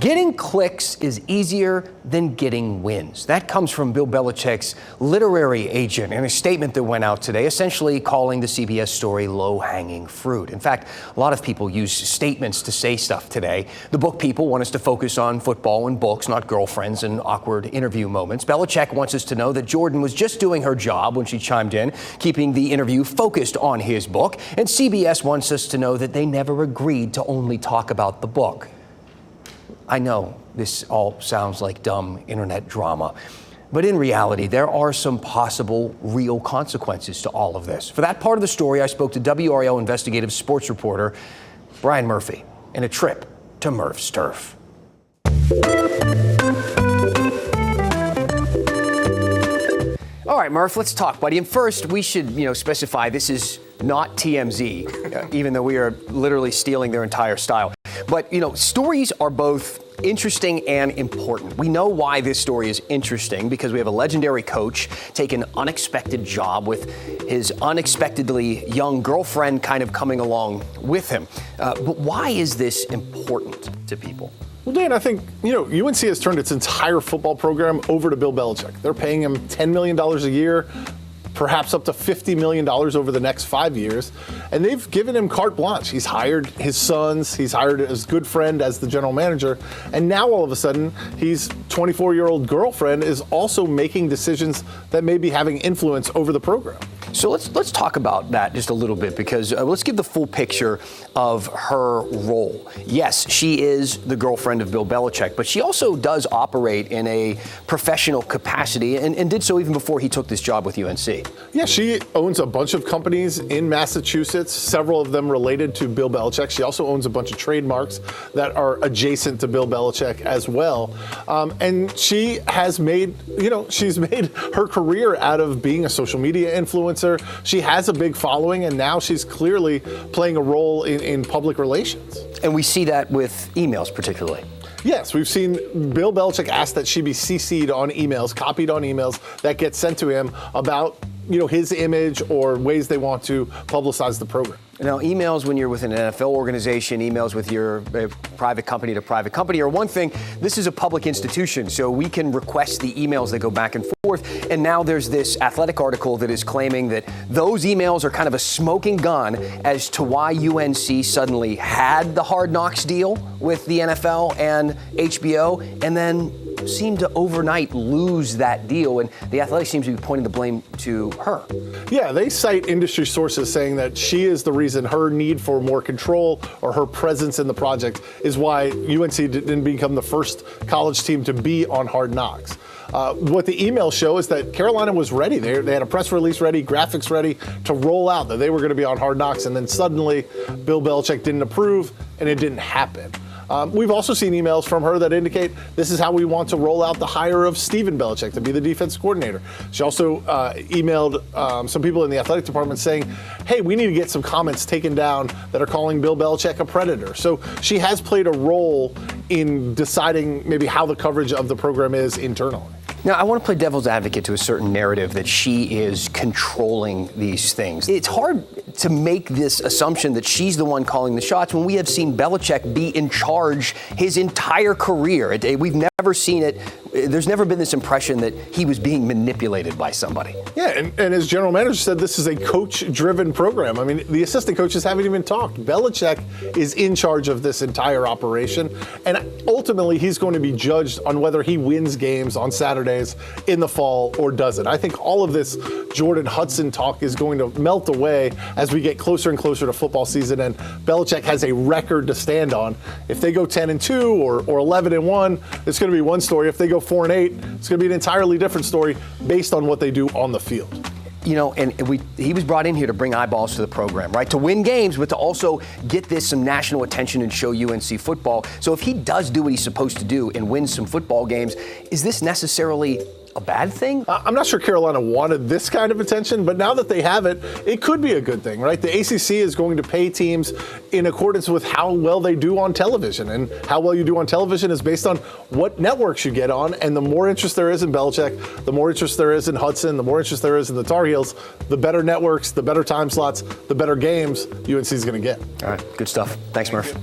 Getting clicks is easier than getting wins. That comes from Bill Belichick's literary agent in a statement that went out today, essentially calling the CBS story low-hanging fruit. In fact, a lot of people use statements to say stuff today. The book people want us to focus on football and books, not girlfriends and awkward interview moments. Belichick wants us to know that Jordon was just doing her job when she chimed in, keeping the interview focused on his book. And CBS wants us to know that they never agreed to only talk about the book. I know this all sounds like dumb internet drama, but in reality, there are some possible real consequences to all of this. For that part of the story, I spoke to WRAL investigative sports reporter Brian Murphy in a trip to Murph's Turph. All right, Murph, let's talk, buddy. And first, we should, specify this is not TMZ, even though we are literally stealing their entire style. But, stories are both interesting and important. We know why this story is interesting because we have a legendary coach take an unexpected job with his unexpectedly young girlfriend kind of coming along with him. But why is this important to people? Well, Dan, I think, UNC has turned its entire football program over to Bill Belichick. They're paying him $10 million a year, perhaps up to $50 million over the next 5 years. And they've given him carte blanche. He's hired his sons. He's hired his good friend as the general manager. And now all of a sudden, his 24-year-old girlfriend is also making decisions that may be having influence over the program. So let's talk about that just a little bit because let's give the full picture of her role. Yes, she is the girlfriend of Bill Belichick, but she also does operate in a professional capacity and did so even before he took this job with UNC. Yeah, she owns a bunch of companies in Massachusetts, several of them related to Bill Belichick. She also owns a bunch of trademarks that are adjacent to Bill Belichick as well. And she has made, she's made her career out of being a social media influencer. She has a big following, and now she's clearly playing a role in public relations. And we see that with emails particularly. Yes, we've seen Bill Belichick ask that she be CC'd on emails, copied on emails that get sent to him about, his image or ways they want to publicize the program. Now, emails when you're with an NFL organization, emails with your private company to private company are one thing. This is a public institution, so we can request the emails that go back and forth. And now there's this Athletic article that is claiming that those emails are kind of a smoking gun as to why UNC suddenly had the Hard Knocks deal with the NFL and HBO, and then seemed to overnight lose that deal, and the Athletic seems to be pointing the blame to her. Yeah, they cite industry sources saying that she is the reason her need for more control or her presence in the project is why UNC didn't become the first college team to be on Hard Knocks. What the emails show is that Carolina was ready. They had a press release ready, graphics ready to roll out that they were going to be on Hard Knocks, and then suddenly Bill Belichick didn't approve, and it didn't happen. We've also seen emails from her that indicate this is how we want to roll out the hire of Stephen Belichick to be the defense coordinator. She also emailed some people in the athletic department saying, hey, we need to get some comments taken down that are calling Bill Belichick a predator. So she has played a role in deciding maybe how the coverage of the program is internally. Now, I want to play devil's advocate to a certain narrative that she is controlling these things. It's hard to make this assumption that she's the one calling the shots when we have seen Belichick be in charge his entire career. We've never seen it. There's never been this impression that he was being manipulated by somebody. Yeah, and as general manager said, this is a coach-driven program. I mean, the assistant coaches haven't even talked. Belichick is in charge of this entire operation, and ultimately he's going to be judged on whether he wins games on Saturdays in the fall or doesn't. I think all of this Jordon Hudson talk is going to melt away as we get closer and closer to football season, and Belichick has a record to stand on. If they go 10-2 or 11-1, it's going to be one story. If they go 4-8, it's going to be an entirely different story based on what they do on the field. He was brought in here to bring eyeballs to the program, right? To win games, but to also get this some national attention and show UNC football. So if he does do what he's supposed to do and win some football games, is this necessarily a bad thing? I'm not sure Carolina wanted this kind of attention, but now that they have it, it could be a good thing, right? The ACC is going to pay teams in accordance with how well they do on television, and how well you do on television is based on what networks you get on, and the more interest there is in Belichick, the more interest there is in Hudson, the more interest there is in the Tar Heels, the better networks, the better time slots, the better games UNC is going to get. All right, good stuff. Thanks, Murph.